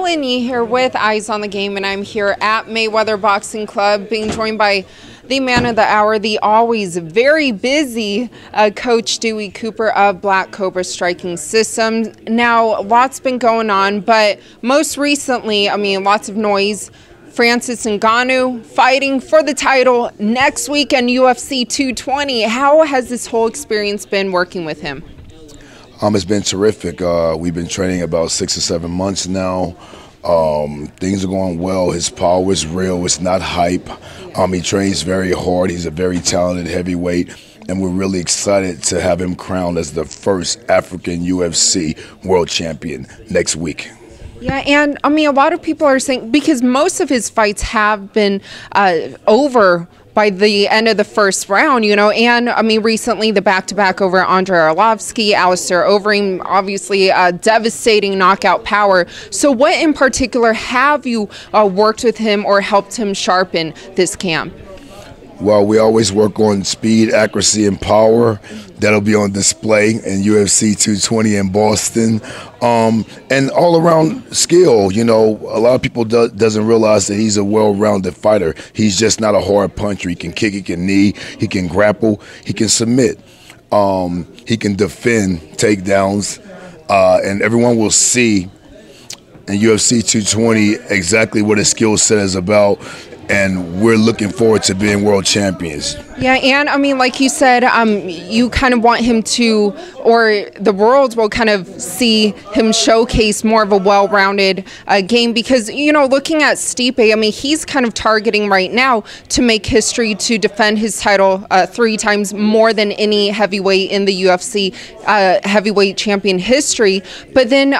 Helen Yee here with Eyes on the Game, and I'm here at Mayweather Boxing Club being joined by the man of the hour, the always very busy Coach Dewey Cooper of Kobra Striking Systems. Now, lots been going on, but most recently, lots of noise. Francis Ngannou fighting for the title next weekend, UFC 220. How has this whole experience been working with him? It's been terrific. We've been training about 6 or 7 months now. Things are going well. His power is real. It's not hype. He trains very hard. He's a very talented heavyweight, and we're really excited to have him crowned as the first African UFC world champion next week. Yeah, and a lot of people are saying, because most of his fights have been over by the end of the first round, and recently the back-to-back over Andrei Arlovsky, Alistair Overeem, obviously devastating knockout power. So what in particular have you worked with him or helped him sharpen this camp? Well, we always work on speed, accuracy, and power. That'll be on display in UFC 220 in Boston. And all-around skill. A lot of people doesn't realize that he's a well-rounded fighter. He's just not a hard puncher. He can kick, he can knee, he can grapple, he can submit. He can defend takedowns. And everyone will see in UFC 220 exactly what his skill set is about. And we're looking forward to being world champions. Yeah, and like you said, you kind of want him to, or the world will kind of see him showcase more of a well-rounded game, because, looking at Stipe, he's kind of targeting right now to make history, to defend his title 3 times, more than any heavyweight in the UFC heavyweight champion history. But then,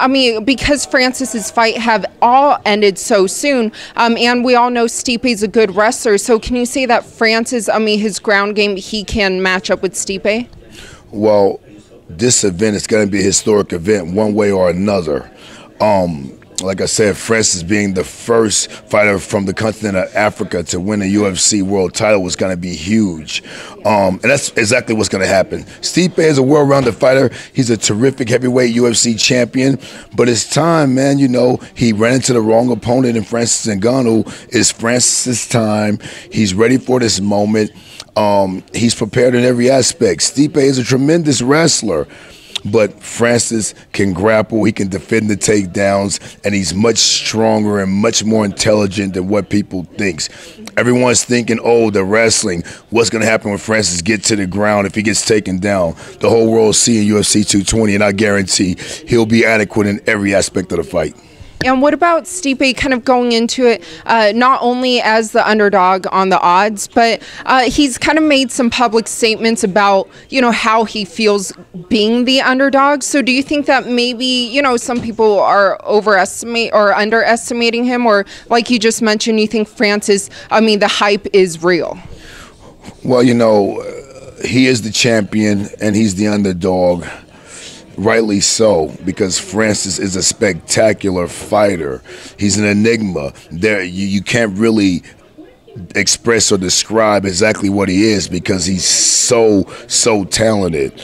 because Francis's fight have all ended so soon, and we all know Stipe's a good wrestler, so can you say that Francis, his ground game, he can match up with Stipe? Well, this event is going to be a historic event one way or another. Like I said, Francis being the first fighter from the continent of Africa to win a UFC world title was going to be huge. And that's exactly what's going to happen. Stipe is a well-rounded fighter. He's a terrific heavyweight UFC champion. But it's time, man. He ran into the wrong opponent in Francis Ngannou. It's Francis's time. He's ready for this moment. He's prepared in every aspect. Stipe is a tremendous wrestler. But Francis can grapple, he can defend the takedowns, and he's much stronger and much more intelligent than what people think. Everyone's thinking, oh, the wrestling, what's going to happen when Francis gets to the ground if he gets taken down? The whole world's seeing UFC 220, and I guarantee he'll be adequate in every aspect of the fight. And what about Stipe kind of going into it not only as the underdog on the odds, but he's kind of made some public statements about, how he feels being the underdog. So do you think that maybe, some people are underestimating him, or like you just mentioned, you think Francis, the hype is real? Well, he is the champion and he's the underdog. Rightly so, because Francis is a spectacular fighter. He's an enigma. You can't really express or describe exactly what he is, because he's so talented.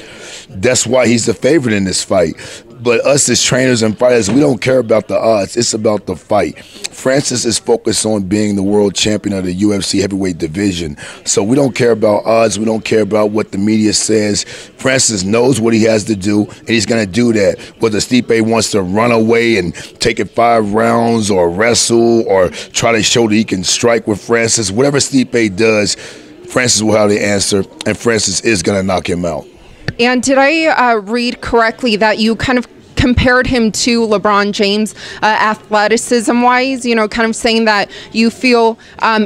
That's why he's the favorite in this fight. But us as trainers and fighters, we don't care about the odds. It's about the fight. Francis is focused on being the world champion of the UFC heavyweight division. So we don't care about odds. We don't care about what the media says. Francis knows what he has to do, and he's going to do that. Whether Stipe wants to run away and take it 5 rounds, or wrestle, or try to show that he can strike with Francis, whatever Stipe does, Francis will have the answer, and Francis is going to knock him out. And did I read correctly that you kind of compared him to LeBron James athleticism-wise, kind of saying that you feel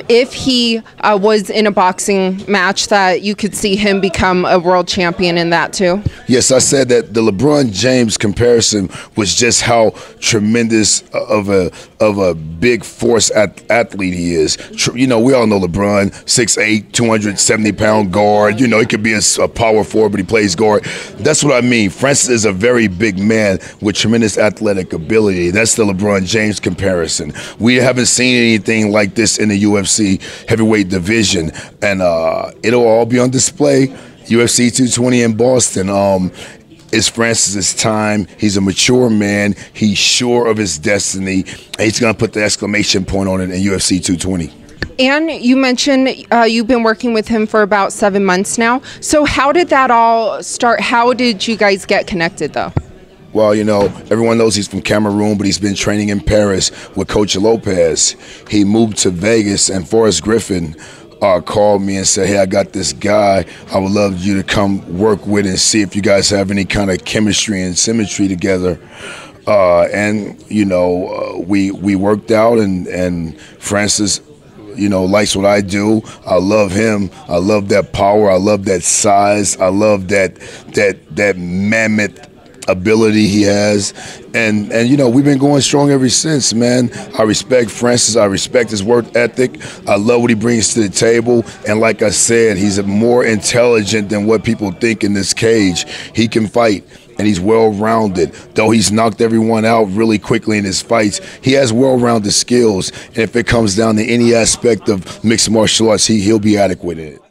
if he was in a boxing match that you could see him become a world champion in that too? Yes, I said that the LeBron James comparison was just how tremendous of a big force athlete he is. We all know LeBron, 6'8", 270-pound guard. He could be a power forward, but he plays guard. That's what I mean. Francis is a very big man with tremendous athletic ability. That's the LeBron James comparison. We haven't seen anything like this in the UFC heavyweight division, and it'll all be on display UFC 220 in Boston. it's Francis's time. He's a mature man. He's sure of his destiny. And he's going to put the exclamation point on it in UFC 220. And you mentioned you've been working with him for about 7 months now. So how did that all start? How did you guys get connected, though? Well, you know, everyone knows he's from Cameroon, but he's been training in Paris with Coach Lopez. He moved to Vegas, and Forrest Griffin called me and said, hey, I got this guy I would love you to come work with and see if you guys have any kind of chemistry and symmetry together. And, you know, we worked out, and Francis, you know, likes what I do. I love him. I love that power. I love that size. I love that mammoth ability he has, and you know, we've been going strong ever since, man. I respect Francis. I respect his work ethic. I love what he brings to the table, and like I said, he's more intelligent than what people think in this cage. He can fight, and he's well-rounded. Though he's knocked everyone out really quickly in his fights, he has well-rounded skills, and if it comes down to any aspect of mixed martial arts, he'll be adequate in it.